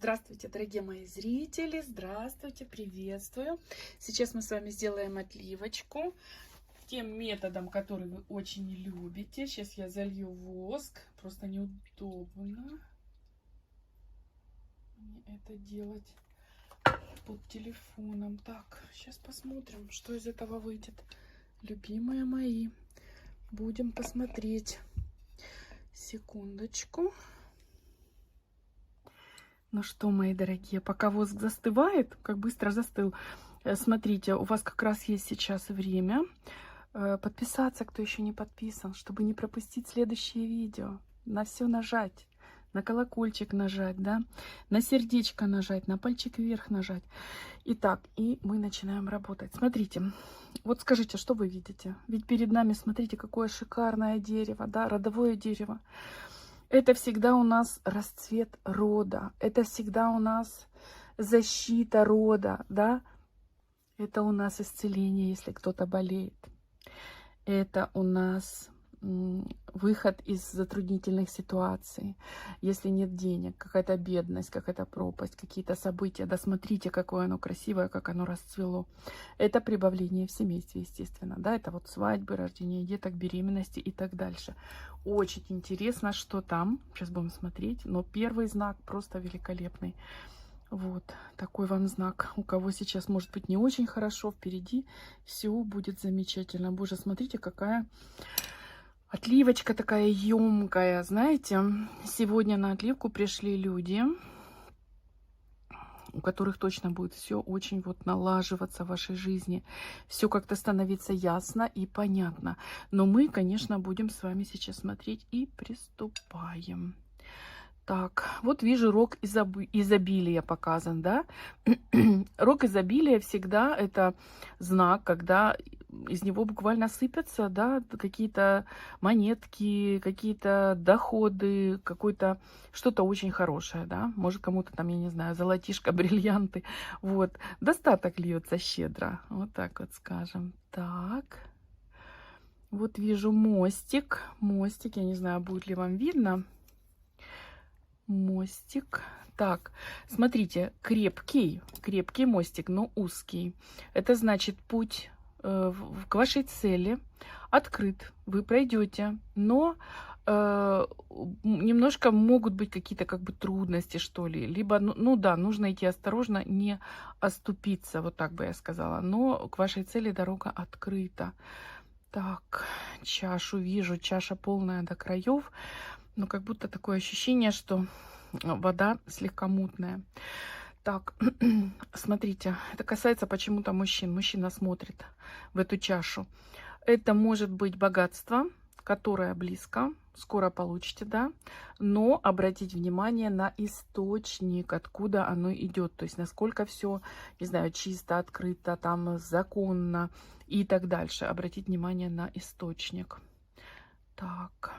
Здравствуйте, дорогие мои зрители! Здравствуйте, приветствую! Сейчас мы с вами сделаем отливочку тем методом, который вы очень любите. Сейчас я залью воск. Просто неудобно мне это делать под телефоном. Так, сейчас посмотрим, что из этого выйдет. Любимые мои, будем посмотреть. Секундочку. Ну что, мои дорогие, пока воск застывает, как быстро застыл, смотрите, у вас как раз есть сейчас время подписаться, кто еще не подписан, чтобы не пропустить следующие видео. На все нажать, на колокольчик нажать, да, на сердечко нажать, на пальчик вверх нажать. Итак, и мы начинаем работать. Смотрите, вот скажите, что вы видите? Ведь перед нами, смотрите, какое шикарное дерево, да, родовое дерево. Это всегда у нас расцвет рода, это всегда у нас защита рода, да? Это у нас исцеление, если кто-то болеет. Это у нас выход из затруднительных ситуаций, если нет денег, какая-то бедность, какая-то пропасть, какие-то события. Да смотрите, какое оно красивое, как оно расцвело. Это прибавление в семействе, естественно. Да? Это вот свадьбы, рождение деток, беременности и так дальше. Очень интересно, что там. Сейчас будем смотреть. Но первый знак просто великолепный. Вот такой вам знак. У кого сейчас может быть не очень хорошо, впереди все будет замечательно. Боже, смотрите, какая отливочка такая емкая. Знаете, сегодня на отливку пришли люди, у которых точно будет все очень вот налаживаться в вашей жизни. Все как-то становится ясно и понятно. Но мы, конечно, будем с вами сейчас смотреть и приступаем. Так, вот вижу, рог изобилия показан, да? Рог изобилия всегда это знак, когда из него буквально сыпятся, да, какие-то монетки, какие-то доходы, какое-то что-то очень хорошее, да? Может, кому-то там, я не знаю, золотишко, бриллианты. Вот, достаток льется щедро, вот так вот скажем. Так, вот вижу мостик, я не знаю, будет ли вам видно. Мостик. Так, смотрите, крепкий мостик, но узкий. Это значит, путь к вашей цели открыт. Вы пройдете, но немножко могут быть какие-то как бы трудности, что ли. Либо, ну да, нужно идти осторожно, не оступиться, вот так бы я сказала. Но к вашей цели дорога открыта. Так, чашу вижу, чаша полная до краев. Но как будто такое ощущение, что вода слегка мутная. Так, смотрите, это касается почему-то мужчин. Мужчина смотрит в эту чашу. Это может быть богатство, которое близко, скоро получите, да. Но обратить внимание на источник, откуда оно идет. То есть насколько все, не знаю, чисто, открыто, там законно и так дальше. Обратить внимание на источник. Так.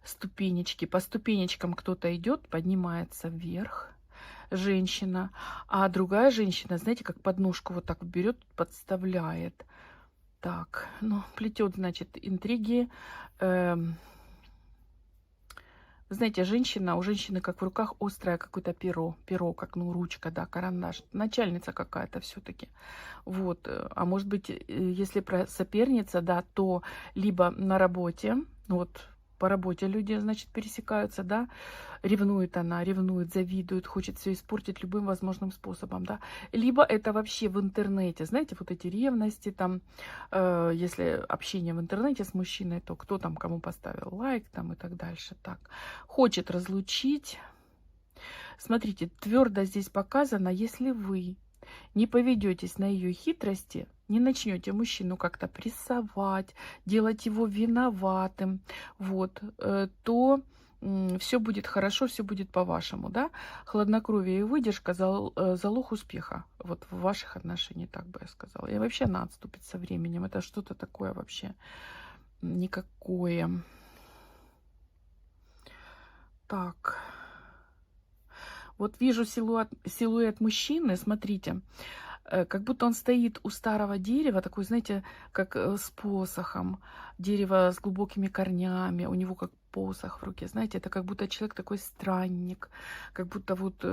Ступенечки. По ступенечкам кто-то идет, поднимается вверх, женщина, а другая женщина, знаете, как подножку вот так берет, подставляет. Так, ну, плетет, значит, интриги. Знаете, у женщины как в руках острое какое-то перо, как, ну, ручка, да, карандаш. Начальница какая-то все-таки. Вот, а может быть, если про соперница, да, то либо на работе, вот, по работе люди, значит, пересекаются, да, ревнует она, завидует, хочет все испортить любым возможным способом, да, либо это вообще в интернете, знаете, вот эти ревности, там, если общение в интернете с мужчиной, то кто там кому поставил лайк, там, и так дальше, так, хочет разлучить. Смотрите, твердо здесь показано, если вы не поведетесь на ее хитрости, не начнете мужчину как-то прессовать, делать его виноватым, вот, то все будет хорошо, все будет по-вашему, да. Хладнокровие и выдержка залог успеха вот в ваших отношениях, так бы я сказала. И вообще она отступит со временем. Это что-то такое вообще никакое. Так. Вот вижу силуэт мужчины, смотрите, как будто он стоит у старого дерева, такой, знаете, как с посохом, дерево с глубокими корнями, у него как посох в руке. Знаете, это как будто человек такой странник, как будто вот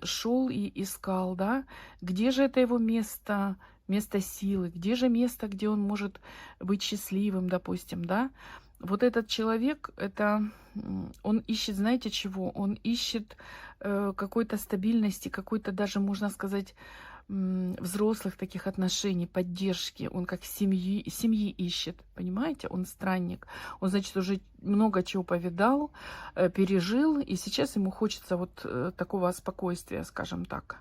шел и искал, да, где же это его место, место силы, где же место, где он может быть счастливым, допустим, да. Вот этот человек, он ищет, знаете чего? Он ищет какой-то стабильности, какой-то даже, можно сказать, взрослых таких отношений, поддержки. Он как семьи ищет, понимаете? Он странник. Он, значит, уже много чего повидал, пережил, и сейчас ему хочется вот такого спокойствия, скажем так.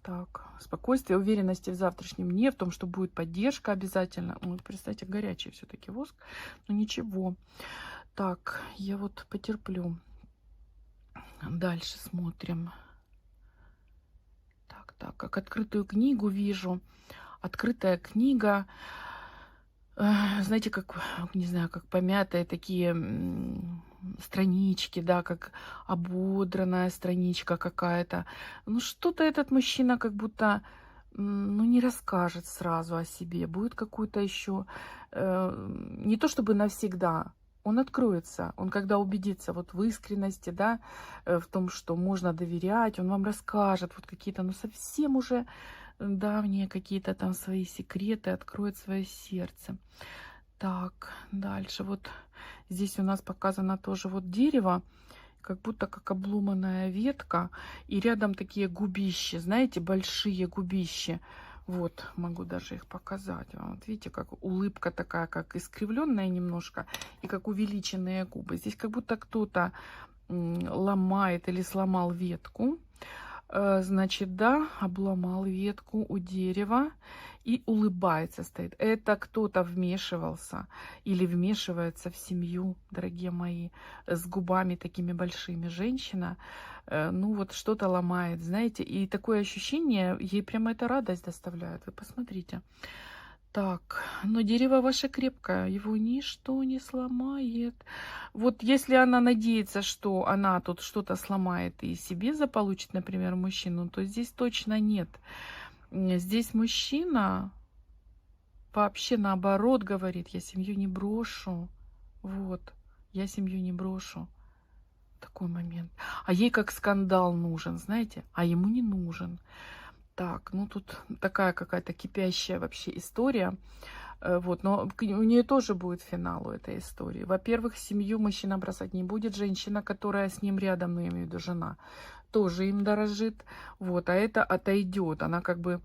Так, спокойствие, уверенности в завтрашнем дне, в том, что будет поддержка обязательно. Ну, представьте, горячий все-таки воск, но ничего. Так, я вот потерплю. Дальше смотрим. Так, как открытую книгу вижу. Открытая книга, знаете, как, не знаю, как помятые такие странички, да, как ободранная страничка какая-то. Ну, что-то этот мужчина как будто, ну, не расскажет сразу о себе. Будет какую-то еще, не то чтобы навсегда, он откроется, он когда убедится вот в искренности, да, в том, что можно доверять, он вам расскажет вот какие-то, ну, совсем уже давние какие-то там свои секреты, откроет свое сердце. Так, дальше вот здесь у нас показано тоже вот дерево, как будто как обломанная ветка, и рядом такие губища, знаете, большие губища. Вот, могу даже их показать. Вот видите, как улыбка такая, как искривленная немножко, и как увеличенные губы. Здесь как будто кто-то ломает или сломал ветку. Значит, да, обломал ветку у дерева и улыбается, стоит. Это кто-то вмешивался или вмешивается в семью, дорогие мои, с губами такими большими. Женщина, ну вот что-то ломает, знаете, и такое ощущение, ей прямо это радость доставляет. Вы посмотрите. Так, но дерево ваше крепкое, его ничто не сломает. Вот если она надеется, что она тут что-то сломает и себе заполучит, например, мужчину, то здесь точно нет. Здесь мужчина вообще наоборот говорит: я семью не брошу. Вот, я семью не брошу. Такой момент. А ей как скандал нужен, знаете, а ему не нужен. Так, ну тут такая какая-то кипящая вообще история. Вот, но у нее тоже будет финал у этой истории. Во-первых, семью мужчина бросать не будет. Женщина, которая с ним рядом, ну, я имею в виду жена, тоже им дорожит. Вот, а это отойдет. Она как бы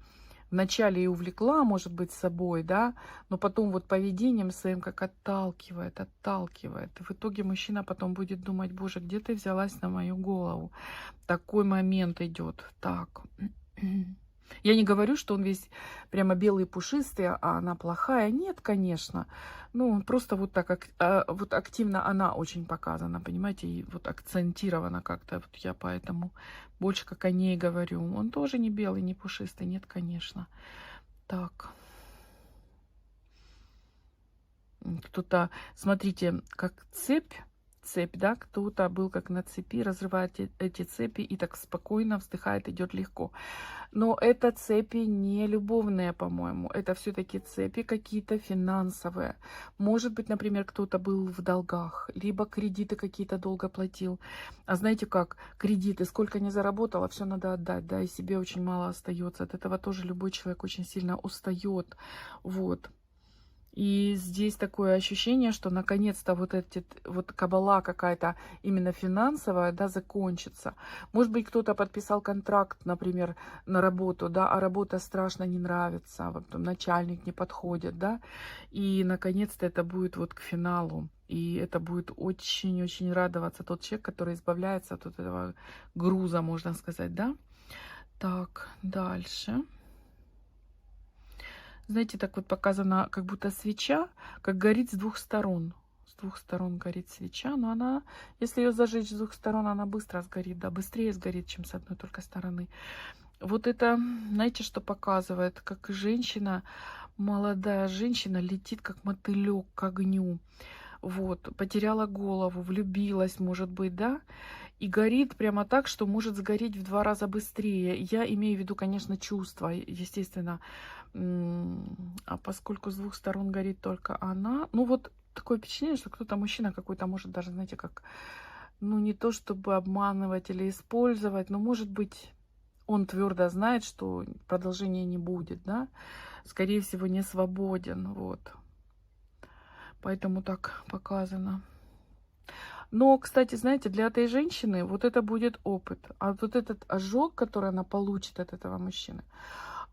вначале и увлекла, может быть, собой, да, но потом вот поведением своим как отталкивает, отталкивает. И в итоге мужчина потом будет думать: боже, где ты взялась на мою голову? Такой момент идет. Так. Я не говорю, что он весь прямо белый, пушистый, а она плохая. Нет, конечно. Ну, просто вот так, вот активно она очень показана, понимаете, и вот акцентирована как-то. Вот я поэтому больше как о ней говорю. Он тоже не белый, не пушистый. Нет, конечно. Так. Кто-то, смотрите, как цепь, да, кто-то был как на цепи, разрывает эти цепи и так спокойно вздыхает, идет легко. Но это цепи не любовные, по-моему, это все-таки цепи какие-то финансовые. Может быть, например, кто-то был в долгах, либо кредиты какие-то долго платил. А знаете как, кредиты, сколько не заработала, все надо отдать, да, и себе очень мало остается. От этого тоже любой человек очень сильно устает, вот. И здесь такое ощущение, что наконец-то вот эти вот кабала какая-то именно финансовая, да, закончится. Может быть, кто-то подписал контракт, например, на работу, да, а работа страшно не нравится, вот, начальник не подходит, да, и наконец-то это будет вот к финалу. И это будет очень-очень радоваться тот человек, который избавляется от вот этого груза, можно сказать, да. Так, дальше. Знаете, так вот показано, как будто свеча, как горит с двух сторон. С двух сторон горит свеча, но она, если ее зажечь с двух сторон, она быстро сгорит, да, быстрее сгорит, чем с одной только стороны. Вот это, знаете, что показывает, как женщина, молодая женщина летит, как мотылек к огню. Вот, потеряла голову, влюбилась, может быть, да, и горит прямо так, что может сгореть в 2 раза быстрее. Я имею в виду, конечно, чувства, естественно. А поскольку с двух сторон горит только она, ну вот такое впечатление, что кто-то, мужчина какой-то, может даже, знаете, как, ну, не то чтобы обманывать или использовать, но, может быть, он твердо знает, что продолжения не будет, да, скорее всего, не свободен, вот. Поэтому так показано. Но, кстати, знаете, для этой женщины вот это будет опыт. А вот этот ожог, который она получит от этого мужчины,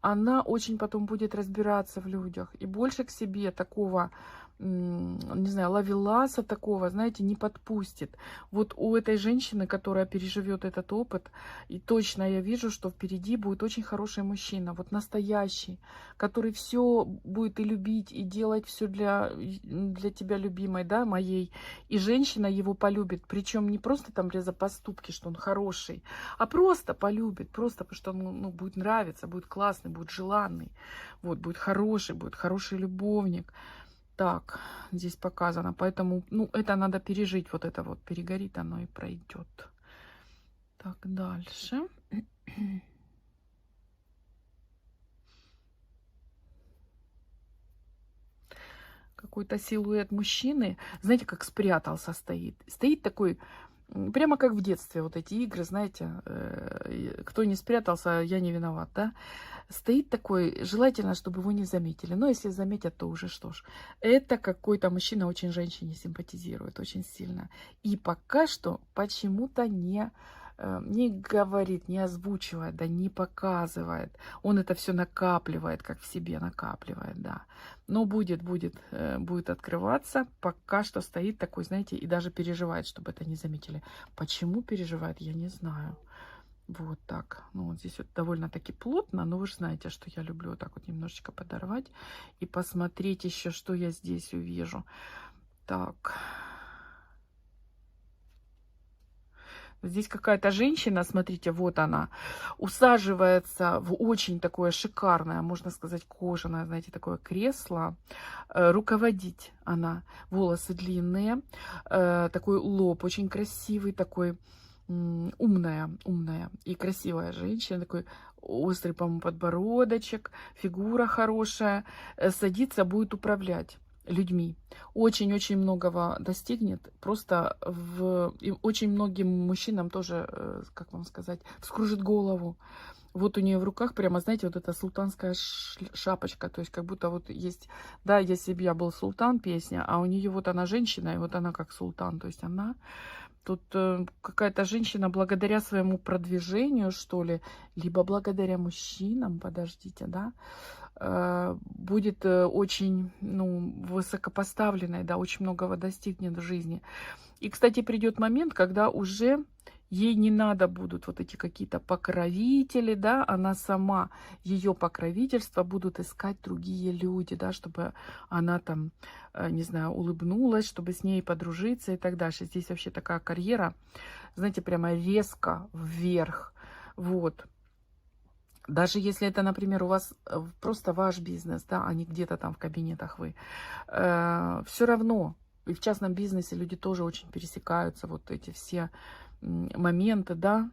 она очень потом будет разбираться в людях. И больше к себе такого, не знаю, ловеласа такого, знаете, не подпустит. Вот у этой женщины, которая переживет этот опыт, и точно я вижу, что впереди будет очень хороший мужчина, вот настоящий, который все будет и любить, и делать все для тебя, любимой, да, моей. И женщина его полюбит. Причем не просто там за поступки, что он хороший, а просто полюбит, просто потому что он, ну, будет нравиться, будет классный, будет желанный, вот, будет хороший любовник. Так, здесь показано. Поэтому, ну, это надо пережить. Вот это вот перегорит, оно и пройдет. Так, дальше. Какой-то силуэт мужчины. Знаете, как спрятался стоит. Стоит такой, прямо как в детстве. Вот эти игры, знаете, кто не спрятался, я не виноват, да? Стоит такой, желательно, чтобы его не заметили. Но если заметят, то уже что ж. Это какой-то мужчина очень женщине симпатизирует, очень сильно. И пока что почему-то не говорит, не озвучивает, да, не показывает. Он это все накапливает, как в себе накапливает, да. Но будет открываться. Пока что стоит такой, знаете, и даже переживает, чтобы это не заметили. Почему переживает, я не знаю. Вот так. Ну, вот здесь вот довольно-таки плотно, но вы же знаете, что я люблю вот так вот немножечко подорвать и посмотреть еще, что я здесь увижу. Так. Здесь какая-то женщина, смотрите, вот она, усаживается в очень такое шикарное, можно сказать, кожаное, знаете, такое кресло. Руководить она. Волосы длинные, такой лоб очень красивый, такой умная и красивая женщина, такой острый, по-моему, подбородочек, фигура хорошая, садится, будет управлять людьми. Очень-очень многого достигнет. Просто и очень многим мужчинам тоже, как вам сказать, вскружит голову. Вот у нее в руках прямо, знаете, вот эта султанская шапочка. То есть как будто вот есть, да, если бы я был султан, песня, а у нее вот она женщина, и вот она как султан. То есть она... Тут какая-то женщина благодаря своему продвижению, что ли, либо благодаря мужчинам, подождите, да, будет очень, ну, высокопоставленной, да, очень многого достигнет в жизни. И, кстати, придет момент, когда уже ей не надо будут вот эти какие-то покровители, да, она сама, ее покровительство будут искать другие люди, да, чтобы она там, не знаю, улыбнулась, чтобы с ней подружиться и так дальше. Здесь вообще такая карьера, знаете, прямо резко вверх, вот. Даже если это, например, у вас просто ваш бизнес, да, а не где-то там в кабинетах вы, все равно, и в частном бизнесе люди тоже очень пересекаются, вот эти все моменты, да.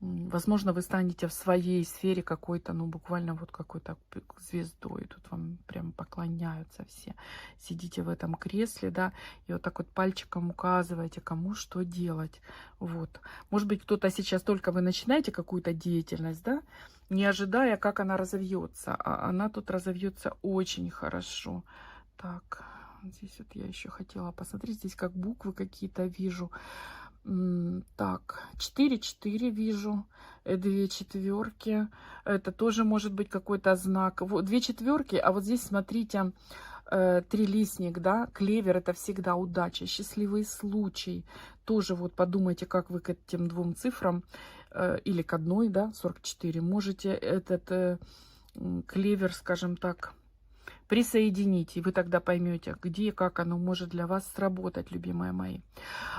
Возможно, вы станете в своей сфере какой-то, ну, буквально вот какой-то звездой. Тут вам прям поклоняются все. Сидите в этом кресле, да, и вот так вот пальчиком указываете, кому что делать. Вот. Может быть, кто-то сейчас только вы начинаете какую-то деятельность, да, не ожидая, как она разовьется. А она тут разовьется очень хорошо. Так, здесь вот я еще хотела посмотреть. Здесь как буквы какие-то вижу. Так, 4-4 вижу, 2 четверки, это тоже может быть какой-то знак. 2 четверки, а вот здесь, смотрите, трилистник, да, клевер — это всегда удача, счастливый случай. Тоже вот подумайте, как вы к этим двум цифрам или к одной, да, 44, можете этот клевер, скажем так, присоедините, и вы тогда поймете, где и как оно может для вас сработать, любимые мои.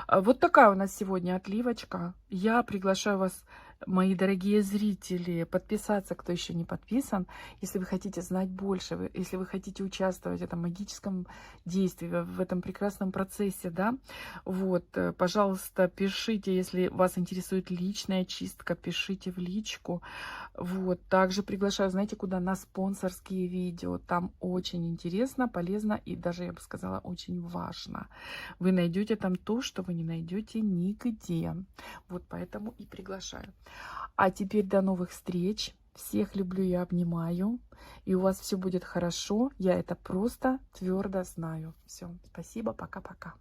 Вот такая у нас сегодня отливочка. Я приглашаю вас мои дорогие зрители, подписаться, кто еще не подписан. Если вы хотите знать больше, если вы хотите участвовать в этом магическом действии, в этом прекрасном процессе, да, вот, пожалуйста, пишите, если вас интересует личная чистка, пишите в личку. Вот, также приглашаю, знаете, куда? На спонсорские видео. Там очень интересно, полезно и даже, я бы сказала, очень важно. Вы найдете там то, что вы не найдете нигде. Вот поэтому и приглашаю. А теперь до новых встреч. Всех люблю и обнимаю. И у вас все будет хорошо. Я это просто твердо знаю. Все, спасибо, пока-пока.